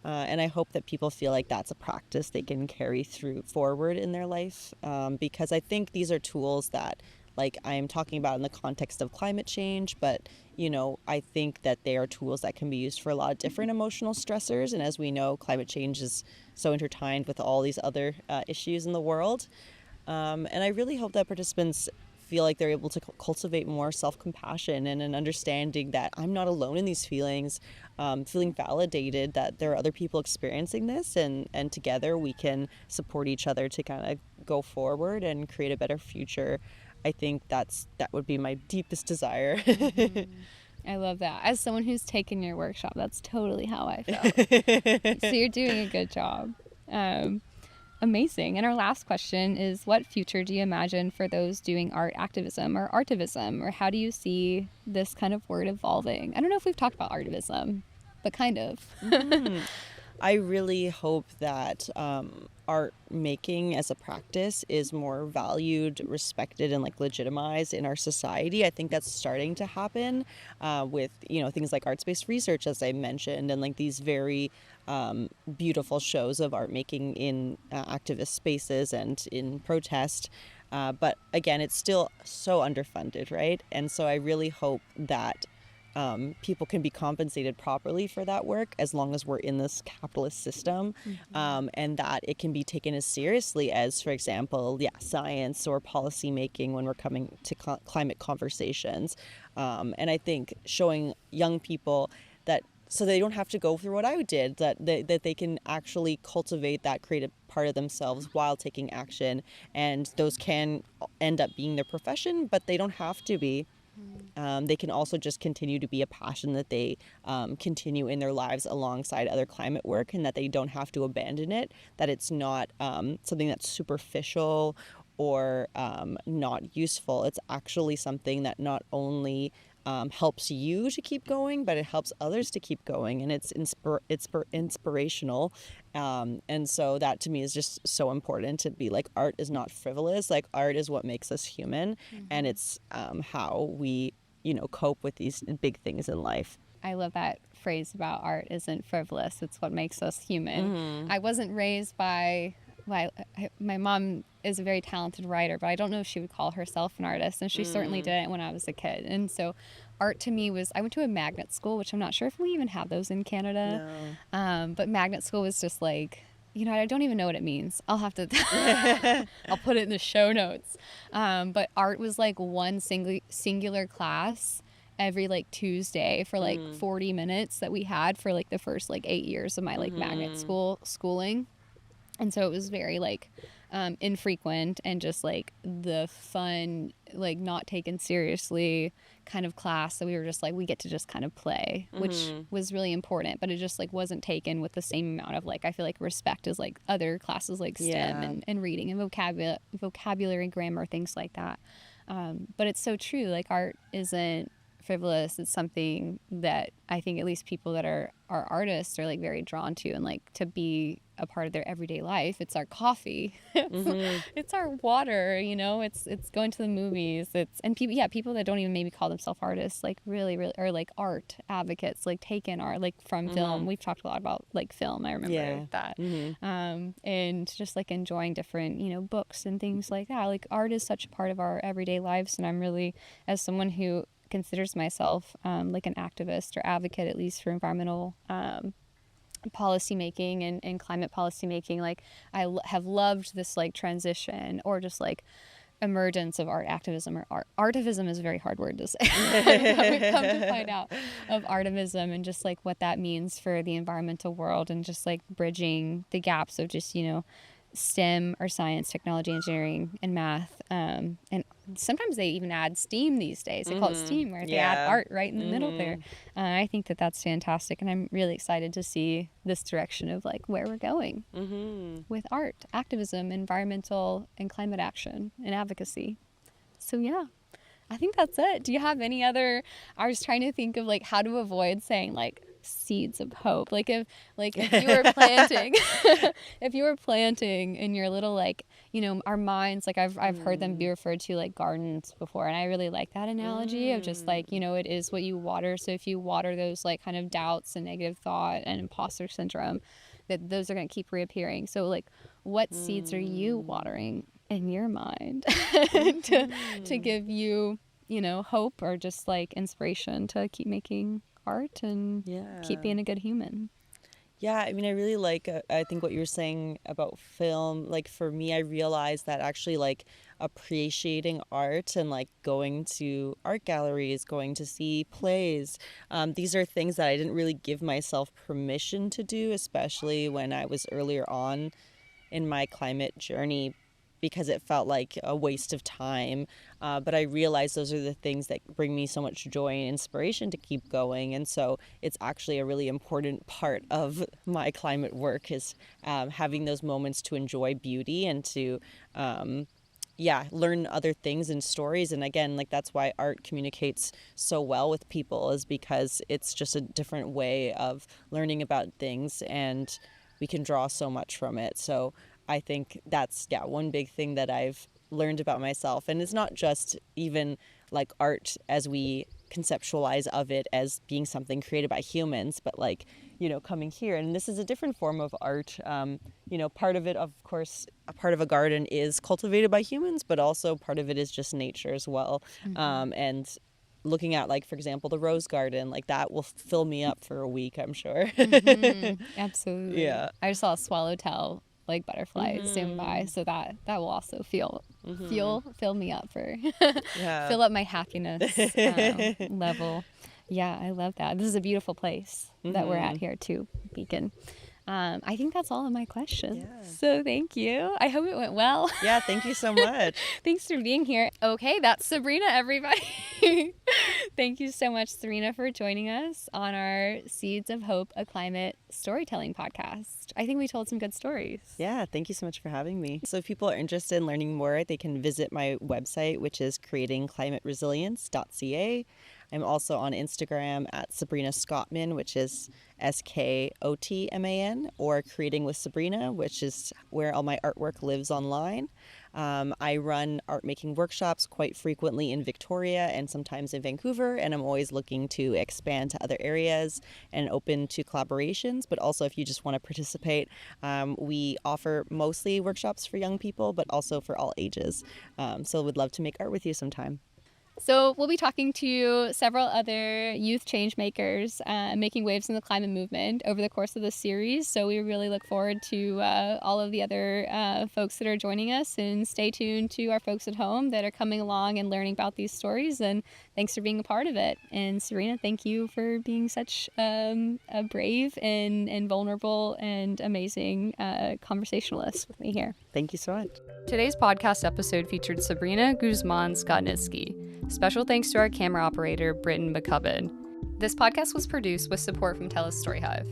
And I hope that people feel like that's a practice they can carry forward in their life, because I think these are tools that, like, I'm talking about in the context of climate change, but I think that they are tools that can be used for a lot of different emotional stressors. And as we know, climate change is so intertwined with all these other issues in the world. And I really hope that participants feel like they're able to cultivate more self-compassion and an understanding that I'm not alone in these feelings, feeling validated that there are other people experiencing this, and together we can support each other to kind of go forward and create a better future. I think that would be my deepest desire. I love that. As someone who's taken your workshop, that's totally how I felt. So you're doing a good job. Amazing. And our last question is, what future do you imagine for those doing art activism or artivism, or how do you see this kind of word evolving? I don't know if we've talked about artivism, but kind of. I really hope that art making as a practice is more valued, respected, and like legitimized in our society. I think that's starting to happen with things like arts-based research, as I mentioned, and like these very beautiful shows of art making in activist spaces and in protest. But again, it's still so underfunded, right? And so I really hope that people can be compensated properly for that work as long as we're in this capitalist system, and that it can be taken as seriously as, for example, science or policy making when we're coming to climate conversations. And I think showing young people that, so they don't have to go through what I did, that they can actually cultivate that creative part of themselves while taking action, and those can end up being their profession, but they don't have to be. They can also just continue to be a passion that they continue in their lives alongside other climate work, and that they don't have to abandon it, that it's not something that's superficial or not useful. It's actually something that not only helps you to keep going, but it helps others to keep going, and it's inspirational. And so that to me is just so important, to be like, art is not frivolous. Like, art is what makes us human, and it's how we, cope with these big things in life. I love that phrase about art isn't frivolous. It's what makes us human. I wasn't raised by, my mom is a very talented writer, but I don't know if she would call herself an artist, and she certainly didn't when I was a kid. And so art to me was, I went to a magnet school, which I'm not sure if we even have those in Canada. No. But magnet school was just like, I don't even know what it means. I'll have to, I'll put it in the show notes. But art was like one singular class every like Tuesday for like 40 minutes that we had for like the first like 8 years of my like magnet schooling. And so it was very like infrequent and just like the fun, like not taken seriously kind of class that we were just like, we get to just kind of play, which was really important, but it just like wasn't taken with the same amount of like, I feel like respect as like other classes like STEM and reading and vocabulary, grammar, things like that. But it's so true. Like, art isn't frivolous. It's something that I think at least people that are artists are like very drawn to, and like to be a part of their everyday life. It's our coffee. It's our water, it's going to the movies. And people that don't even maybe call themselves artists, like really are like art advocates, like take in art, like from film. We've talked a lot about like film. I remember that. And just like enjoying different, books and things like that. Like, art is such a part of our everyday lives. And I'm really, as someone who considers myself like an activist or advocate, at least for environmental policy making and climate policy making, like I have loved this like transition or just like emergence of art activism, or artivism is a very hard word to say. We've come to find out of artivism and just like what that means for the environmental world, and just like bridging the gaps of just STEM or science, technology, engineering, and math. And sometimes they even add STEAM these days. They call it STEAM, where they add art right in the middle there. I think that that's fantastic, and I'm really excited to see this direction of like where we're going with art, activism, environmental and climate action, and advocacy. So yeah, I think that's it. Do you have any other? I was trying to think of like how to avoid saying like seeds of hope. Like if you were planting, if you were planting in your little like our minds, like I've heard them be referred to like gardens before, and I really like that analogy of just like it is what you water. So if you water those like kind of doubts and negative thought and imposter syndrome, that those are going to keep reappearing. So like, what seeds are you watering in your mind to give you hope, or just like inspiration to keep making art and keep being a good human? Yeah, I mean, I really like, I think what you were saying about film. Like, for me, I realized that actually, like, appreciating art and, like, going to art galleries, going to see plays, these are things that I didn't really give myself permission to do, especially when I was earlier on in my climate journey, because it felt like a waste of time. But I realized those are the things that bring me so much joy and inspiration to keep going. And so it's actually a really important part of my climate work is having those moments to enjoy beauty and to, learn other things and stories. And again, like that's why art communicates so well with people, is because it's just a different way of learning about things, and we can draw so much from it. So I think that's, one big thing that I've learned about myself. And it's not just even like art as we conceptualize of it as being something created by humans, but like, coming here. And this is a different form of art. Part of it, of course, a part of a garden is cultivated by humans, but also part of it is just nature as well. And looking at, like, for example, the rose garden, like that will fill me up for a week, I'm sure. Absolutely. Yeah. I just saw a swallowtail like butterfly zoom by, so that will also fill me up for fill up my happiness level. Yeah, I love that. This is a beautiful place that we're at here too, Beacon. I think that's all of my questions. So thank you. I hope it went well. Yeah, thank you so much. Thanks for being here. Okay, that's Sabrina, everybody. Thank you so much, Sabrina, for joining us on our Seeds of Hope, a climate storytelling podcast. I think we told some good stories. Yeah, thank you so much for having me. So if people are interested in learning more, they can visit my website, which is creatingclimateresilience.ca. I'm also on Instagram at Sabrina Skotman, which is Skotman, or Creating with Sabrina, which is where all my artwork lives online. I run art making workshops quite frequently in Victoria and sometimes in Vancouver, and I'm always looking to expand to other areas and open to collaborations. But also, if you just want to participate, we offer mostly workshops for young people, but also for all ages. So we'd love to make art with you sometime. So we'll be talking to several other youth change makers making waves in the climate movement over the course of this series. So we really look forward to all of the other folks that are joining us, and stay tuned to our folks at home that are coming along and learning about these stories. And thanks for being a part of it. And Sabrina, thank you for being such a brave and vulnerable and amazing conversationalist with me here. Thank you so much. Today's podcast episode featured Sabrina Guzman Skotnitsky. Special thanks to our camera operator, Britton McCubbin. This podcast was produced with support from TELUS STORYHIVE.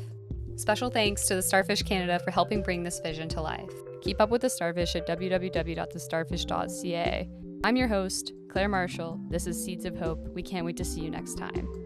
Special thanks to the Starfish Canada for helping bring this vision to life. Keep up with the Starfish at www.thestarfish.ca. I'm your host, Claire Marshall. This is Seeds of Hope. We can't wait to see you next time.